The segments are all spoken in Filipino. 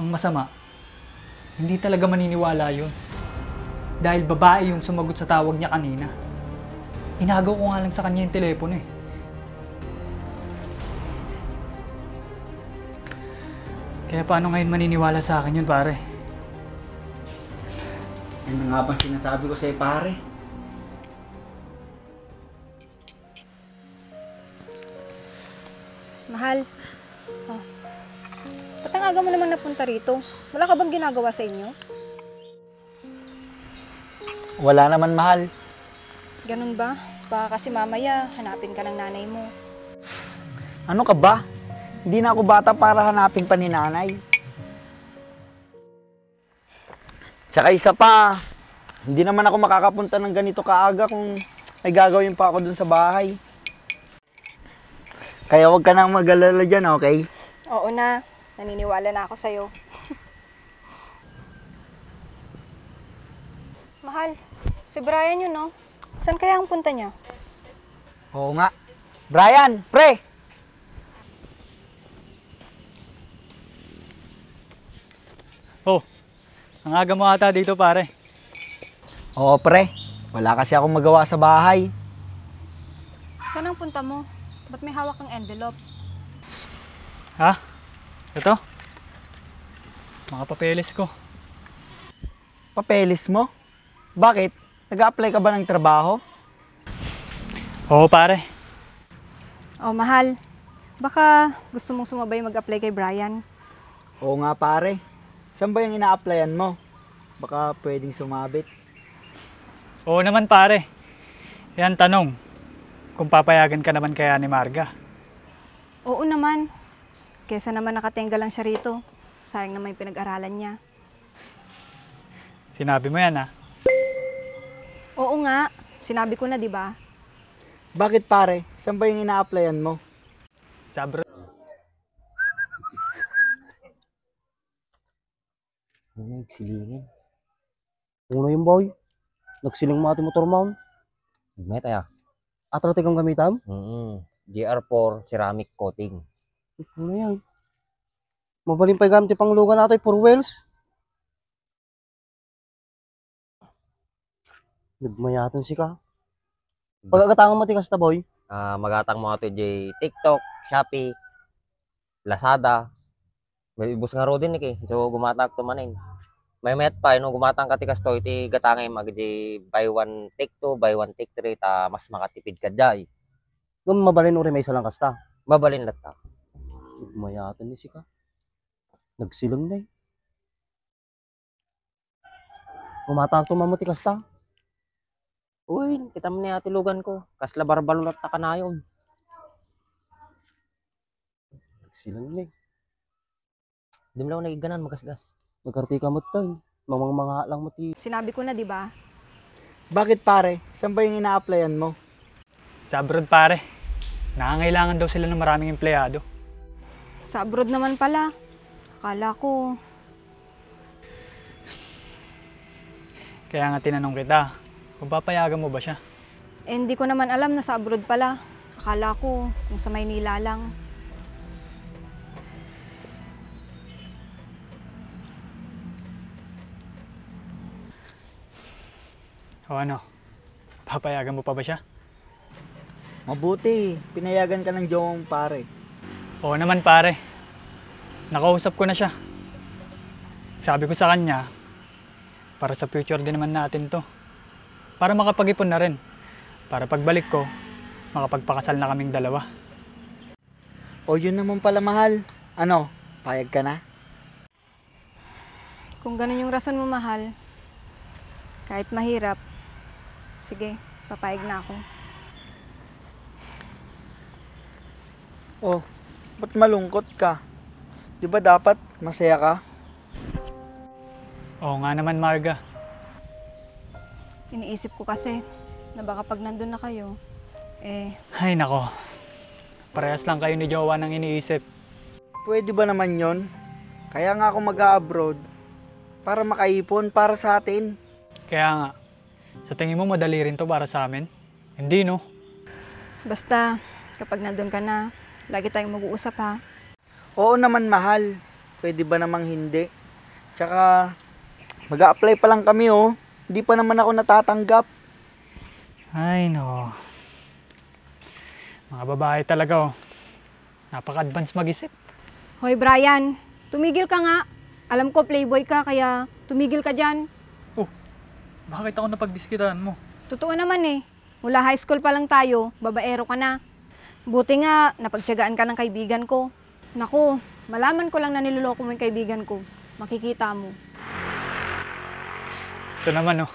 Ang masama, hindi talaga maniniwala yun. Dahil babae yung sumagot sa tawag niya kanina. Inagaw ko nga lang sa kanya yung telepono eh. Kaya paano ngayon maniniwala sa akin yun, pare? Yan nga bang sinasabi ko sa'yo, pare? Mahal. Oh. Ba't ang aga mo naman napunta rito? Wala ka bang ginagawa sa inyo? Wala naman, mahal. Ganun ba? Baka kasi mamaya, hanapin ka ng nanay mo. Ano ka ba? Hindi na ako bata para hanapin pa ni nanay. Tsaka isa pa, hindi naman ako makakapunta ng ganito kaaga kung may gagawin pa ako dun sa bahay. Kaya huwag ka nang mag-alala dyan, okay? Oo na. Naniniwala na ako sa'yo. Mahal, si Brian yun, no? Saan kaya ang punta niya? Oo nga. Brian, pre! Oh, ang aga mo ata dito, pare. Oo, pre. Wala kasi akong magawa sa bahay. Saan ang punta mo? Ba't may hawak kang envelope? Ha? Ito? Mga papeles ko. Papeles mo? Bakit? Nag-a-apply ka ba ng trabaho? Oo, pare. Oh, mahal. Baka gusto mong sumabay mag-apply kay Brian. Oo nga, pare. Saan ba yung ina-applyan mo? Baka pwedeng sumabit. Oo naman, pare. Yan tanong. Kung papayagan ka naman kaya ni Marga. Oo naman. Kesa naman nakatenga lang siya rito. Sayang naman yung pinag-aralan niya. Sinabi mo yan, ha? Oo nga. Sinabi ko na, di ba? Bakit, pare? Saan ba yung ina-applyan mo? Sa abroad. Ano nagsilingin? Uno yung boy. Nagsiling mo ating motor mount. Gmet ya. Atratik ang gamitam? GR4 ceramic coating. Ano yan? Mabaling pa gamit pang lugan natin for wheels. Nagmayatan si ka. Pagkakatangan mo tikas ta boy. Magatang mo ato di TikTok, Shopee, Lazada. May ibus nga ro din eh. So gumatak to manin. May met pa no gumatang ka tikas to iti gatangay mag di buy one take two, buy one take three ta mas makatipid ka jay. Nung mabalin uri may isa lang kasta. Mabalin lat ta. Nagmayatan ni si ka. Nagsilang na eh. Gumatang to mamuti kasta. Uy, kita mo ni ati lugan ko. Kasla barbalot ta kanayon. Nagsilang na eh. Di mo lang nagiganan magasgas. Nagkartika mo tayo. Mga lang mo ti. Sinabi ko na, di ba? Bakit, pare? Saan ba yung ina-applyan mo? Sa abroad, pare. Nangangailangan daw sila ng maraming empleyado. Sa abroad naman pala. Akala ko, Kaya nga tinanong kita, kung papayagan mo ba siya? hindi ko naman alam na sa abroad pala. Akala ko kung sa Maynila lang. O ano? Papayagan mo pa ba siya? Mabuti. Pinayagan ka ng jowang pare. Oo naman, pare. Nakausap ko na siya. Sabi ko sa kanya, para sa future din naman natin to. Para makapag-ipon na rin. Para pagbalik ko, makapagpakasal na kaming dalawa. O yun naman pala, mahal. Ano? Payag ka na? Kung ganun yung rason mo, mahal, kahit mahirap, sige, papayag na ako. Oh, ba't malungkot ka? Di ba dapat masaya ka? Oo nga naman, Marga. Iniisip ko kasi na baka pag nandun na kayo, Ay nako, parehas lang kayo ni Jowa ng iniisip. Pwede ba naman yon? Kaya nga ako mag-a-abroad para makaipon para sa atin. Kaya nga, sa tingin mo madali rin to para sa amin? Hindi, no? basta kapag nandun ka na, lagi tayong mag-uusap ha. Oo naman, mahal. Pwede ba namang hindi? Tsaka, mag-a-apply pa lang kami oh. Hindi pa naman ako natatanggap. Ay, no. Mga babae talaga, oh. Napaka-advance mag-isip. Hoy Brian, tumigil ka nga. Alam ko playboy ka kaya tumigil ka dyan. Bakit ako napagdiskitahan mo? Totoo naman eh. Mula high school pa lang tayo, babaero ka na. Buti nga, napagtiyagaan ka ng kaibigan ko. Naku, malaman ko lang na niloloko mo yung kaibigan ko. Makikita mo. Ito naman, oh.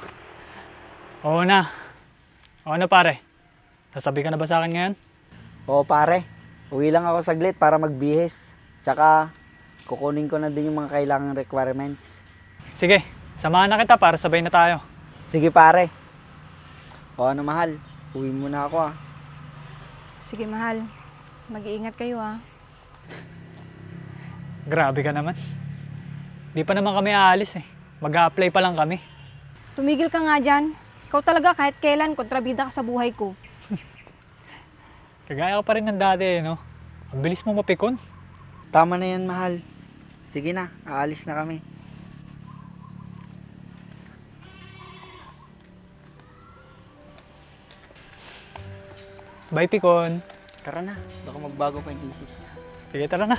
Oo na. Oo na, pare. Sasabi ka na ba sa akin ngayon? Oo pare, uwi lang ako saglit para magbihis. Tsaka, kukunin ko na din yung mga kailangang requirements. Sige, samahan na kita para sabay na tayo. Sige pare. O ano mahal, uwi muna ako ah. Sige mahal, mag-iingat kayo ah. Grabe ka naman. Di pa naman kami aalis eh. Mag-a-apply pa lang kami. Tumigil ka nga dyan. Ikaw talaga kahit kailan kontrabida ka sa buhay ko. Kagaya ka pa rin ng dati eh, no? Ang bilis mo mapikon. Tama na yan mahal. Sige na, aalis na kami. Bye, pikon. Tara na, baka magbago pa yung isip niya. Sige, tara na.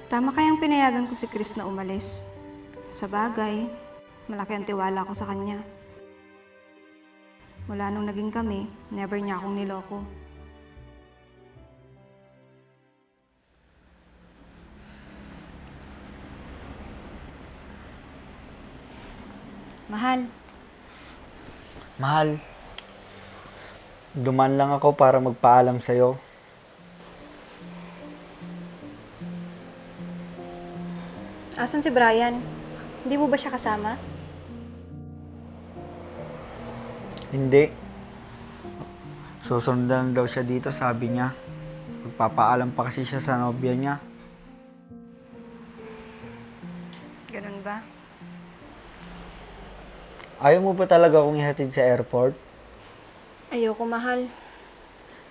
Tama kayang pinayagan ko si Chris na umalis. Sa bagay, malaki ang tiwala ko sa kanya. Mula nung naging kami, never niya akong niloko. Mahal, Mahal, duman lang ako para magpaalam sa'yo. asan si Brian? Hindi mo ba siya kasama? Hindi. Susundan daw siya dito, sabi niya. Magpapaalam pa kasi siya sa nobya niya. Ganun ba? Ayaw mo ba talaga akong ihatid sa airport? Ayoko, mahal.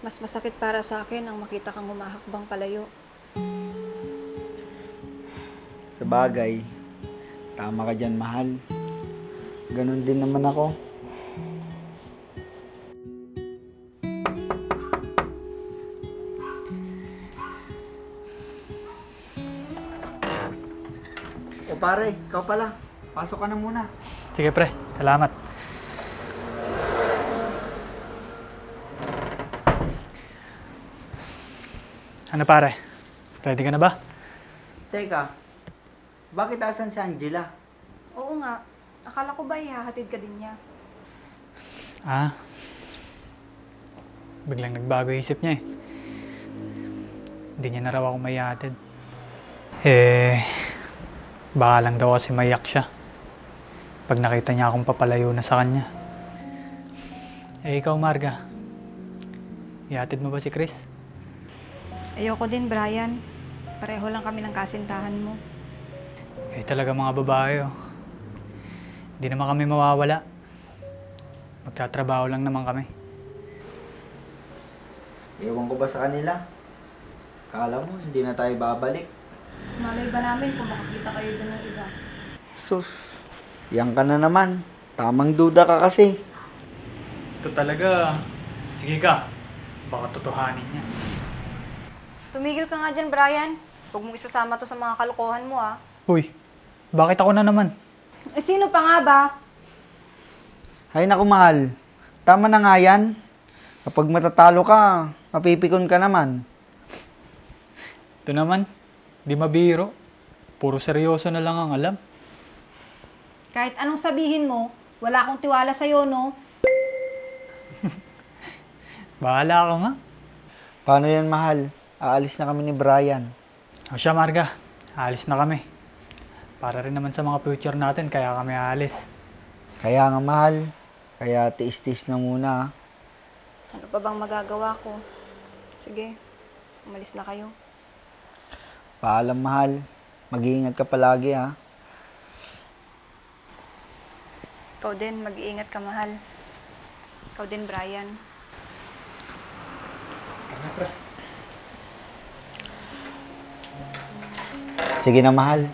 Mas masakit para sa akin ang makita kang humahakbang palayo. Sa bagay, tama ka dyan, mahal. Ganon din naman ako. O pare, ikaw pala. Pasok ka na muna. Sige, pre. Salamat. Ano, pare? Ready ka na ba? Teka, bakit asan si Angela? Oo nga. Akala ko ba ihahatid ka din niya? Ah. Biglang nagbago isip niya eh. Hindi niya na raw ako mayahatid. Baka lang daw kasi maiyak siya. Pag nakita niya akong papalayo na sa kanya. Ikaw, Marga. Ihatid mo ba si Chris? Ayoko din, Brian. Pareho lang kami ng kasintahan mo. Kayo talaga mga babae, oh. Hindi naman kami mawawala. Magtatrabaho lang naman kami. Ewan ko ba sa kanila? Kala mo, hindi na tayo babalik. Malay ba namin kung makakita kayo doon ng iba? Sus, yan ka na naman. Tamang duda ka kasi. Ito talaga. Sige ka. Baka totohanin niya. Tumigil ka nga dyan, Brian. Huwag mong isasama to sa mga kalokohan mo, ah. Uy, bakit ako na naman? Eh, sino pa nga ba? Hay naku mahal, tama na nga yan. Kapag matatalo ka, mapipikon ka naman. Ito naman, di mabiro. Puro seryoso na lang ang alam. Kahit anong sabihin mo, wala akong tiwala sa'yo, no? Bahala ka nga. Paano yan mahal? Aalis na kami ni Brian. O siya, Marga. Alis na kami. Para rin naman sa mga future natin, kaya kami aalis. Kaya nga mahal, kaya tiis-tiis na muna. Ah. Ano pa bang magagawa ko? Sige, umalis na kayo. Paalam mahal, mag-iingat ka palagi ha. Ikaw din, mag-iingat ka, mahal. Ikaw din, Brian. Sige na, mahal.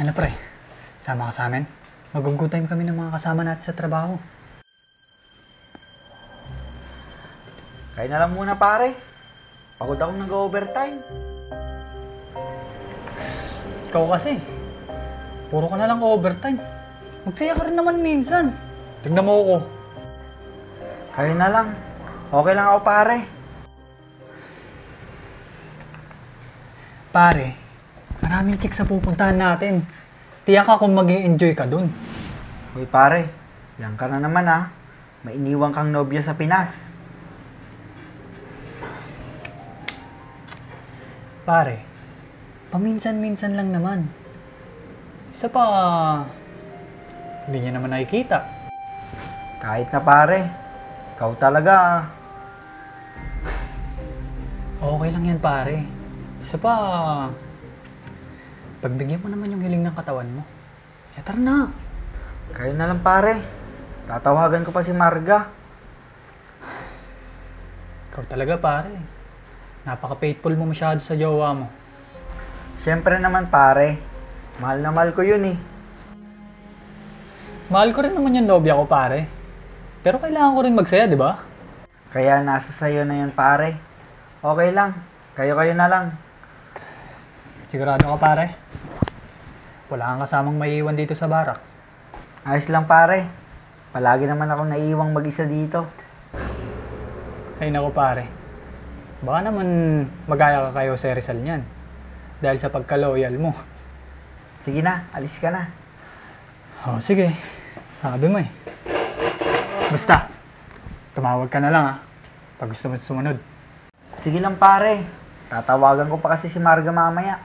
Ano pre, sama ka sa amin? Mag-good time kami ng mga kasama natin sa trabaho. Kaya na lang muna, pare. Pagod akong nag-overtime. Ikaw kasi, puro ka na lang overtime. Magsaya ka rin naman minsan. Tignan mo ako. Kaya na lang. Okay lang ako, pare. Pare, maraming chicks sa pupuntahan natin. Tiyak ka kung mag-i-enjoy ka dun. Uy, pare. Yan ka na naman, ha. May iniwan kang nobya sa Pinas. Pare, paminsan-minsan lang naman. Isa pa, hindi niya naman nakikita. Kahit na, pare. Ikaw talaga, ah. Okay lang yan, pare. Isa pa, pagbigyan mo naman yung hiling ng katawan mo. Kaya tara na. Kaya na lang, pare. Tatawagan ko pa si Marga. Ikaw talaga, pare. Napaka-faithful mo masyado sa jowa mo. Siyempre naman, pare. Mahal na mahal ko yun, eh. Mahal ko rin naman yung nobya ko, pare. Pero kailangan ko rin magsaya, di ba? Kaya nasa sayo na yun, pare. Okay lang. Kayo-kayo na lang. Sigurado ka, pare? Wala kang kasamang maiiwan dito sa barracks. Ayos lang, pare. Palagi naman ako naiiwang mag-isa dito. Ay nako, pare. Baka naman magaya ka kayo sa Rizal niyan. Dahil sa pagka-loyal mo. Sige na, alis ka na. Oh, sige. Sabi mo eh. Basta, tumawag ka na lang ha. Pag gusto mo sumunod. Sige lang, pare. Tatawagan ko pa kasi si Marga mamaya.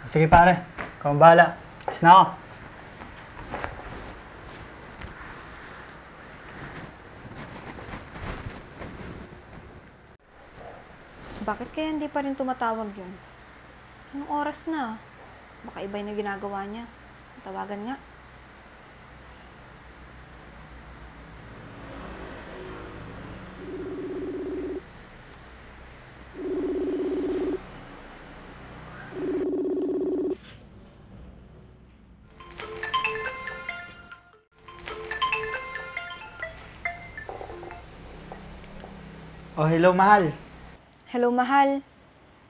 Sige pare, ikaw ang bahala. Alis na ako. Bakit kaya hindi pa rin tumatawag yun? Anong oras na? Baka iba yung ginagawa niya. Tawagan nga. Oh, hello, mahal. Hello, mahal.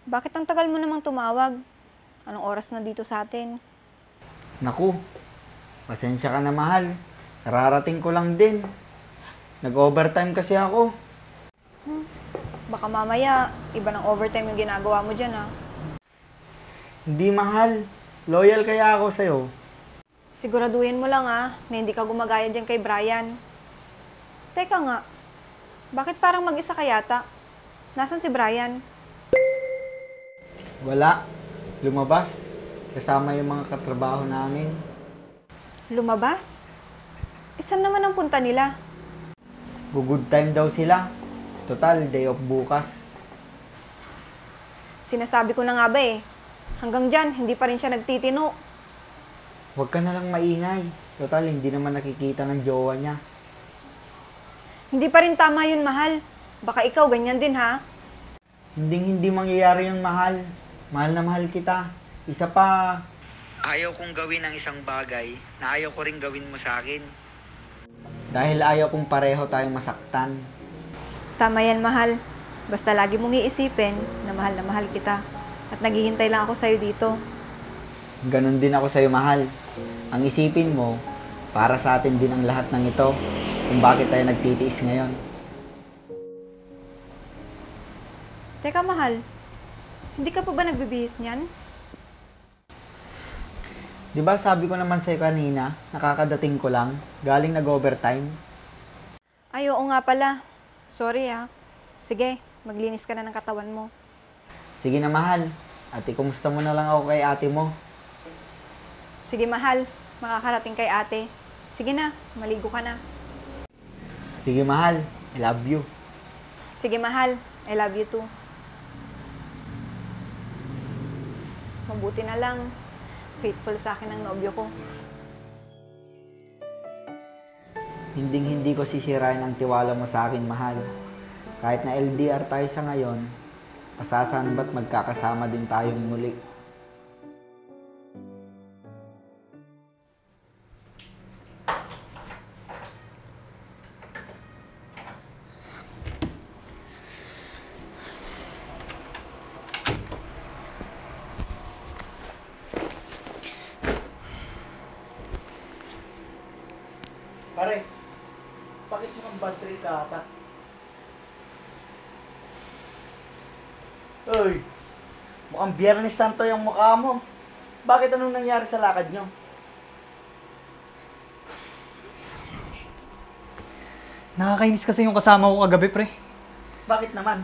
Bakit ang tagal mo namang tumawag? Anong oras na dito sa atin? Naku, pasensya ka na, mahal. Kararating ko lang din. Nag-overtime kasi ako. Baka mamaya, iba ng overtime yung ginagawa mo dyan, ha? Hindi, mahal. Loyal kaya ako sa'yo. Siguraduhin mo lang, ha, na hindi ka gumagaya dyan kay Brian. Teka nga, bakit parang mag-isa ka yata? Nasaan si Brian? Wala. Lumabas. Kasama yung mga katrabaho namin. Lumabas? Saan naman ang punta nila? Good time daw sila. Total, day off bukas. Sinasabi ko na nga ba eh. Hanggang dyan, hindi pa rin siya nagtitino. Huwag ka na lang maingay. Total, hindi naman nakikita ng jowa niya. Hindi pa rin tama yun, mahal. Baka ikaw ganyan din, ha? Hindi mangyayari yung mahal. Mahal na mahal kita. Isa pa, ayaw kong gawin ang isang bagay na ayaw ko rin gawin mo sa akin. Dahil ayaw kong pareho tayong masaktan. Tama yan, mahal. Basta lagi mong iisipin na mahal kita. At naghihintay lang ako sa'yo dito. Ganon din ako sa'yo, mahal. Ang isipin mo, para sa atin din ang lahat ng ito. Kung bakit tayo nagtitiis ngayon. Teka, mahal. Hindi ka pa ba nagbibihis niyan? Di ba sabi ko naman sa'yo kanina, nakakadating ko lang, galing nag-overtime. Ay, oo nga pala. Sorry Sige, maglinis ka na ng katawan mo. Sige na mahal, ate kumusta mo na lang ako kay ate mo. Sige mahal, makakarating kay ate. Sige na, maligo ka na. Sige mahal, I love you. Sige mahal, I love you too. Mabuti na lang, faithful sa akin ang nobyo ko. Hindi ko sisirain ang tiwala mo sa akin, mahal. Kahit na LDR tayo sa ngayon, pasasan ba't magkakasama din tayong muli? Pare, bakit mo kang bad trip ka ata? Uy, mukhang Biyernes Santo yung mukha mo. Bakit anong nangyari sa lakad nyo? Nakakainis kasi yung kasama ko kagabi, pre. Bakit naman?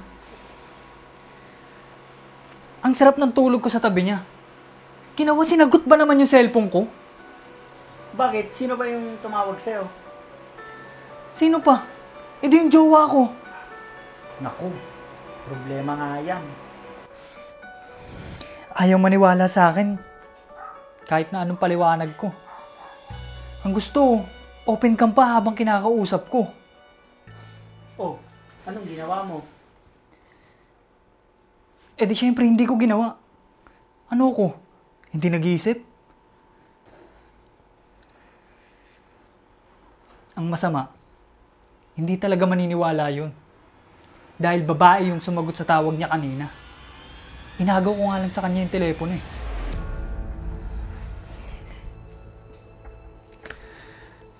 Ang sarap ng tulog ko sa tabi niya. Sinagot ba naman yung cellphone ko? Bakit? Sino ba yung tumawag sa'yo? Sino pa? Eh di yung jowa ko. Naku, problema nga yan. Ayaw maniwala sa akin. Kahit na anong paliwanag ko. Ang gusto, open cam pa habang kinakausap ko. Oh, anong ginawa mo? Eh di syempre hindi ko ginawa. Ano ko? Hindi nag-iisip? Ang masama, hindi talaga maniniwala yun. Dahil babae yung sumagot sa tawag niya kanina. Inagaw ko nga lang sa kanya yung telepono eh.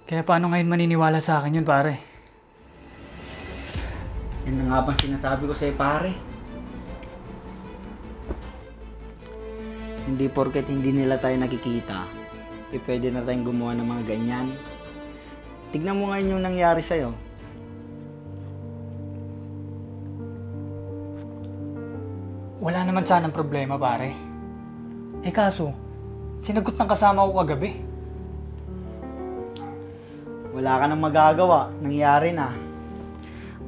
Kaya paano ngayon maniniwala sa akin yun, pare? Yan na nga bang sinasabi ko sa'yo, pare. Hindi porket hindi nila tayo nakikita, eh pwede na tayong gumawa ng mga ganyan. Tignan mo ngayon yung nangyari sa'yo. Wala naman sanang problema, pare. Eh kaso, sinagot ng kasama ko kagabi. Wala ka nang magagawa, nangyari na.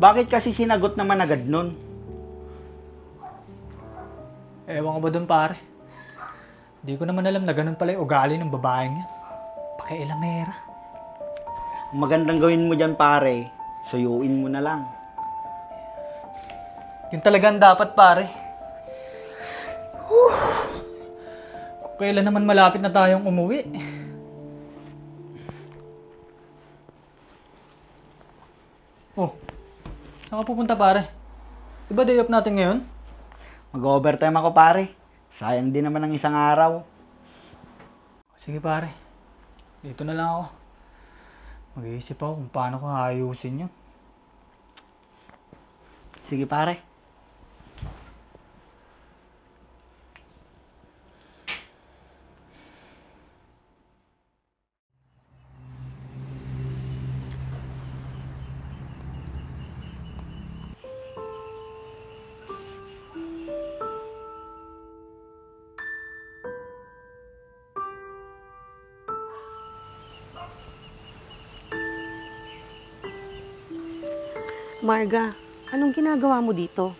Bakit kasi sinagot naman agad nun? Ewan ko ba dun, pare? Di ko naman alam na ganun pala yung ugali ng babaeng yan. Pakialamera. Ang magandang gawin mo dyan, pare, suyuin mo na lang. Yun talagang dapat, pare. Kung kailan naman malapit na tayong umuwi. Oh, saan ka pupunta, pare? Di ba day off natin ngayon? Mag-overtime ako, pare. Sayang din naman ng isang araw. Sige, pare. Dito na lang ako. Mag-iisip ako kung paano ko ayusin yun. Sige, pare. Marga, anong ginagawa mo dito?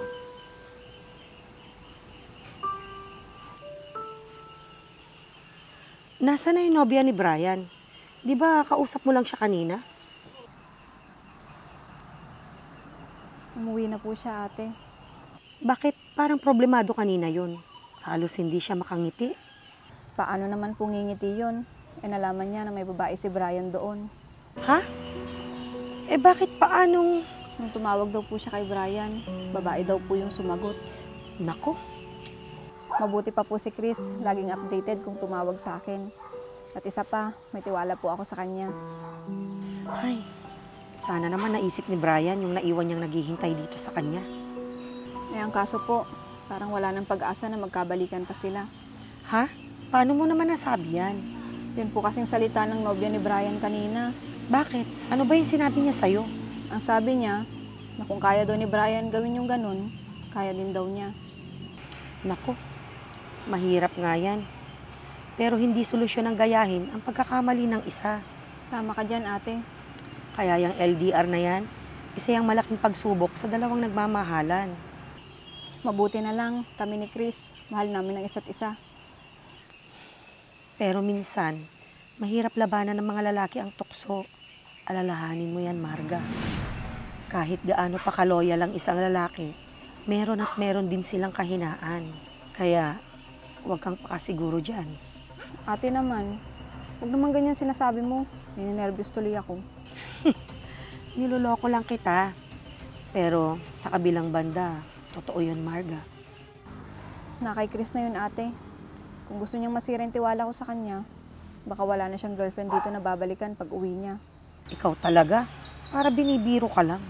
Nasaan na yung nobya ni Brian? Di ba kausap mo lang siya kanina? Umuwi na po siya, ate. Bakit parang problemado kanina yun? Halos hindi siya makangiti. Paano naman po ngingiti yun? Eh nalaman niya na may babae si Brian doon. Ha? Eh bakit paanong... Nung tumawag daw po siya kay Brian, babae daw po yung sumagot. Nako, Mabuti pa po si Chris, laging updated kung tumawag sa akin. At isa pa, may tiwala po ako sa kanya. ay, sana naman naisip ni Brian yung naiwan niyang naghihintay dito sa kanya. Eh ang kaso po, parang wala nang pag-asa na magkabalikan pa sila. Ha? Paano mo naman nasabi yan? Yun po kasing salita ng nobya ni Brian kanina. Bakit? Ano ba yung sinabi niya sa'yo? Ang sabi niya, na kung kaya daw ni Brian gawin yung ganun, kaya din daw niya. Nako, mahirap nga yan. Pero hindi solusyon ang gayahin ang pagkakamali ng isa. Tama ka dyan, ate. Kaya yung LDR na yan, isa yung malaking pagsubok sa dalawang nagmamahalan. Mabuti na lang, kami ni Chris, mahal namin ang isa't isa. Pero minsan, mahirap labanan ng mga lalaki ang tukso. Alalahanin mo yan, Marga. Kahit gaano pa kaloyal ang isang lalaki, meron at meron din silang kahinaan. Kaya, huwag kang pakasiguro dyan. Ate naman, huwag naman ganyan sinasabi mo. Ninenervyos tuloy ako. Niloloko lang kita. Pero, sa kabilang banda, totoo yun, Marga. Na kay Chris na yun, ate. Kung gusto niyang masira yung tiwala ko sa kanya, baka wala na siyang girlfriend dito na babalikan pag uwi niya. Ikaw talaga? Para binibiro ka lang.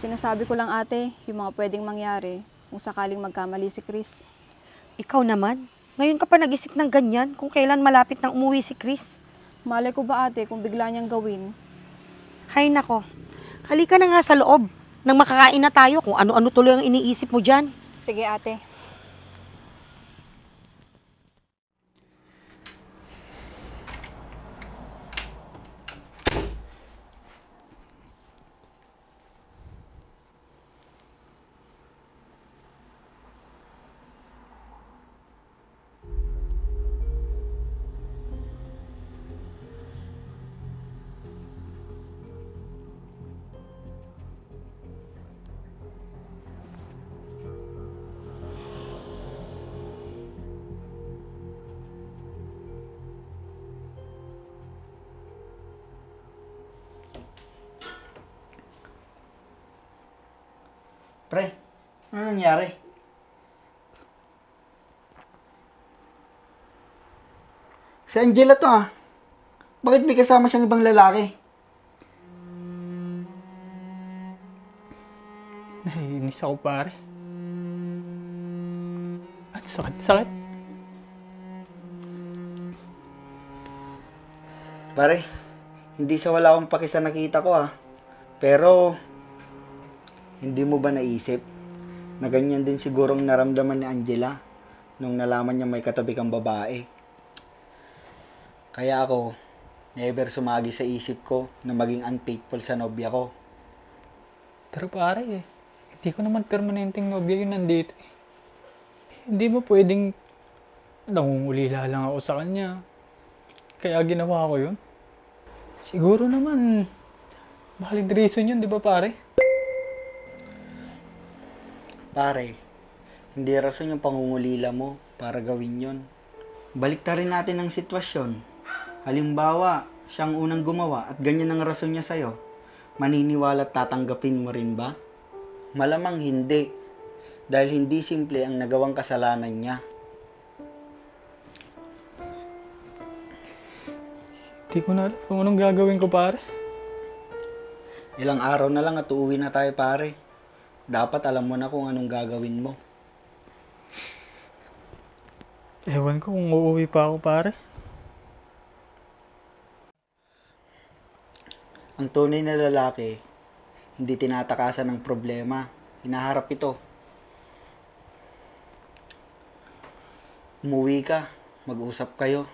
Sinasabi ko lang, ate, yung mga pwedeng mangyari kung sakaling magkamali si Chris. Ikaw naman? Ngayon ka pa nag-isip ng ganyan kung kailan malapit nang umuwi si Chris? Malay ko ba, ate, kung bigla niyang gawin? Hay nako, halika na nga sa loob. Nang makakain na tayo kung ano-ano tuloy ang iniisip mo dyan. Sige, ate. Pre, ano nangyari? Si Angela to ah. Bakit may kasama siyang ibang lalaki? Naiinis ako, pare. At sakit-sakit. Pare, hindi sa wala akong paki sa nakita ko ah. Pero, hindi mo ba naisip na ganyan din sigurong naramdaman ni Angela nung nalaman niya may katabi kang babae? Kaya ako, never sumagi sa isip ko na maging unfaithful sa nobya ko. Pero pare, hindi ko naman permanenteng nobya yun nandito eh. Hindi mo pwedeng nangungulila lang ako sa kanya. Kaya ginawa ko yun. Siguro naman, valid reason yun, di ba pare? Pare, hindi rason yung pangungulila mo para gawin yon. Baliktarin natin ang sitwasyon. Halimbawa, siyang unang gumawa at ganyan ang rason niya sa'yo. Maniniwala at tatanggapin mo rin ba? Malamang hindi. Dahil hindi simple ang nagawang kasalanan niya. Hindi ko na alam kung anong gagawin ko, pare. Ilang araw na lang at uuwi na tayo, pare. Dapat alam mo na kung anong gagawin mo. Ewan ko kung uuwi pa ako, pare. Ang tunay na lalaki, hindi tinatakasan ng problema. Hinaharap ito. Umuwi ka, mag-usap kayo.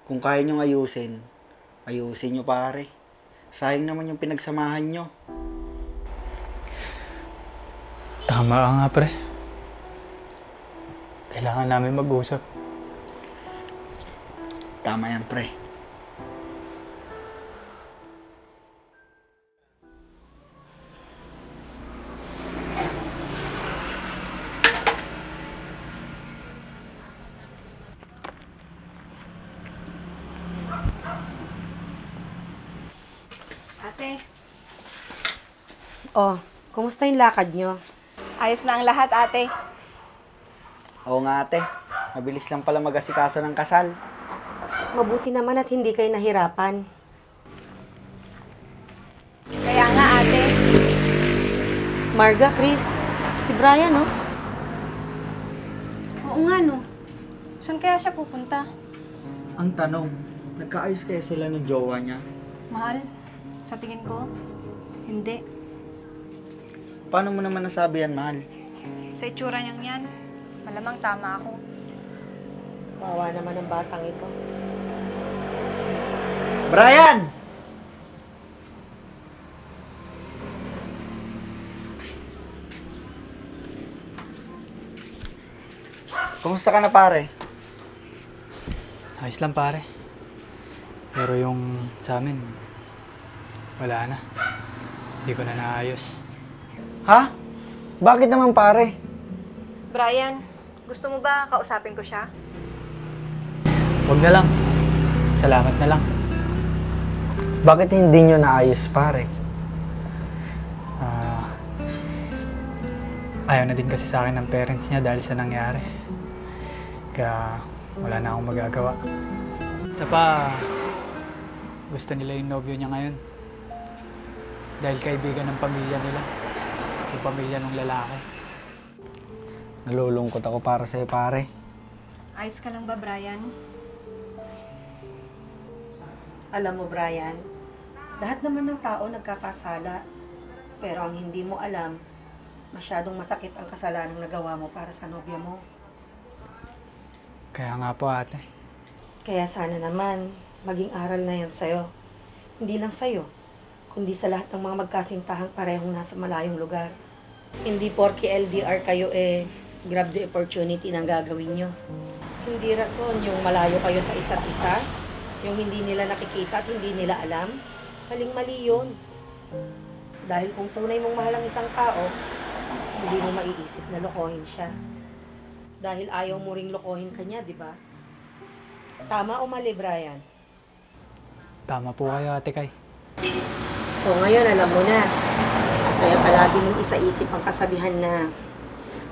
Kung kaya niyong ayusin, ayusin niyo, pare. Sayang naman yung pinagsamahan niyo. Tama ka nga, pre. Kailangan namin mag-usap. Tama yan, pre. Ate, Oh, kumusta yung lakad nyo? ayos na ang lahat, ate. Oo nga, ate. Mabilis lang pala mag-asikaso ng kasal. Mabuti naman at hindi kayo nahirapan. Kaya nga, ate. Marga, Chris, si Brian, no? Oo nga, no. Saan kaya siya pupunta? Ang tanong, Nagkaayos kaya sila ng jowa niya? Mahal, sa tingin ko, hindi. Paano mo naman nasabi yan, mahal? Sa itsura niyang yan, malamang tama ako. Bawa naman ang batang ito. Brian! Kumusta ka na, pare? Ayos lang pare. Pero yung sa amin, wala na. Hindi ko na naayos. Ha? Bakit naman, pare? Brian, gusto mo ba kausapin ko siya? Huwag na lang. Salamat na lang. Bakit hindi nyo naayos, pare? Ayaw na din kasi sa akin ng parents niya dahil sa nangyari. Kaya wala na akong magagawa. Isa pa, gusto nila yung nobyo niya ngayon. Dahil kaibigan ng pamilya nila. Yung pamilya ng lalaki. Nalulungkot ako para sa'yo, pare. Ayos ka lang ba, Brian? Alam mo, Brian, lahat naman ng tao nagkakasala. Pero ang hindi mo alam, masyadong masakit ang kasalanang nagawa mo para sa nobya mo. Kaya nga po ate. Kaya sana naman, maging aral na yan sa'yo. Hindi lang sa'yo, kundi sa lahat ng mga magkasintahang parehong nasa malayong lugar. Hindi porke LDR kayo grab the opportunity ng gagawin nyo. Hindi rason yung malayo kayo sa isa't isa, yung hindi nila nakikita at hindi nila alam. Maling-mali yun. Dahil kung tunay mong mahal ang isang tao, hindi mo maiisip na lokohin siya. Dahil ayaw mo ring lokohin kanya, di ba? Tama o mali, Brian? Tama po kayo ate Kay. O ngayon, alam mo na. Kaya palagi mong isaisip ang kasabihan na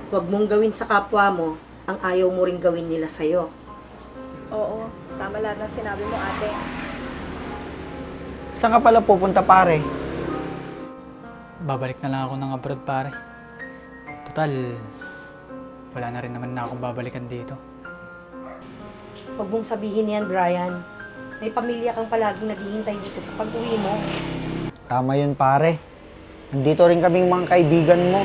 huwag mong gawin sa kapwa mo ang ayaw mo ring gawin nila sa'yo. Oo, tama lahat ng sinabi mo, ate. Saan ka pala pupunta, pare? Babalik na lang ako ng abroad pare. Total, wala na rin naman na akong babalikan dito. Huwag mong sabihin yan, Brian. May pamilya kang palaging naghihintay dito sa pag-uwi mo. Tama yun, pare. Nandito rin kaming mga kaibigan mo.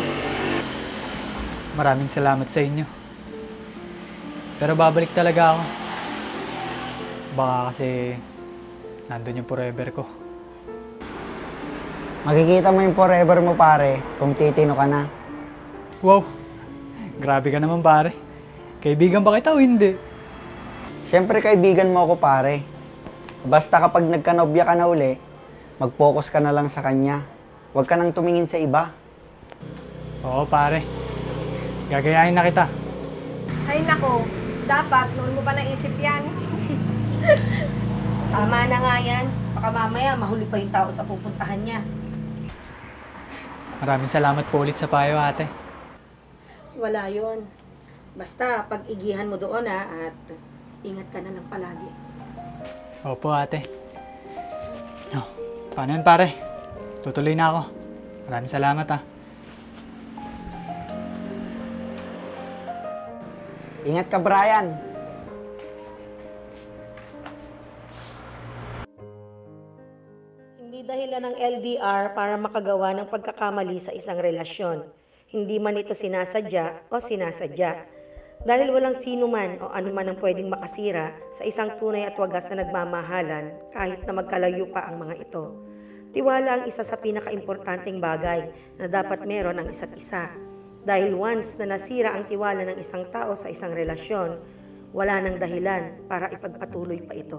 Maraming salamat sa inyo. Pero babalik talaga ako. Baka kasi nandun yung forever ko. Makikita mo yung forever mo, pare, kung titino ka na. Wow! Grabe ka naman pare. Kaibigan ba kita o hindi? Siyempre, kaibigan mo ako, pare. Basta kapag nagkanobya ka na uli, mag-focus ka na lang sa kanya. Huwag ka nang tumingin sa iba. Oo pare. Gagayahin na kita. Ay nako, dapat noon mo pa naisip yan. Tama na nga yan. Baka mamaya mahuli pa yung tao sa pupuntahan niya. Maraming salamat po ulit sa payo ate. Wala yon. Basta pag-igihan mo doon at ingat ka na lang palagi. Opo ate. No, paano yun pare? Tutuloy na ako. Maraming salamat ah. Ingat ka, Brian. Hindi dahilan ng LDR para makagawa ng pagkakamali sa isang relasyon. Hindi man ito sinasadya o sinasadya. Dahil walang sino man o anuman ang pwedeng makasira sa isang tunay at wagas na nagmamahalan kahit na magkalayo pa ang mga ito. Tiwala ang isa sa pinakaimportanteng bagay na dapat meron ang isa't isa. Dahil once na nasira ang tiwala ng isang tao sa isang relasyon, wala nang dahilan para ipagpatuloy pa ito.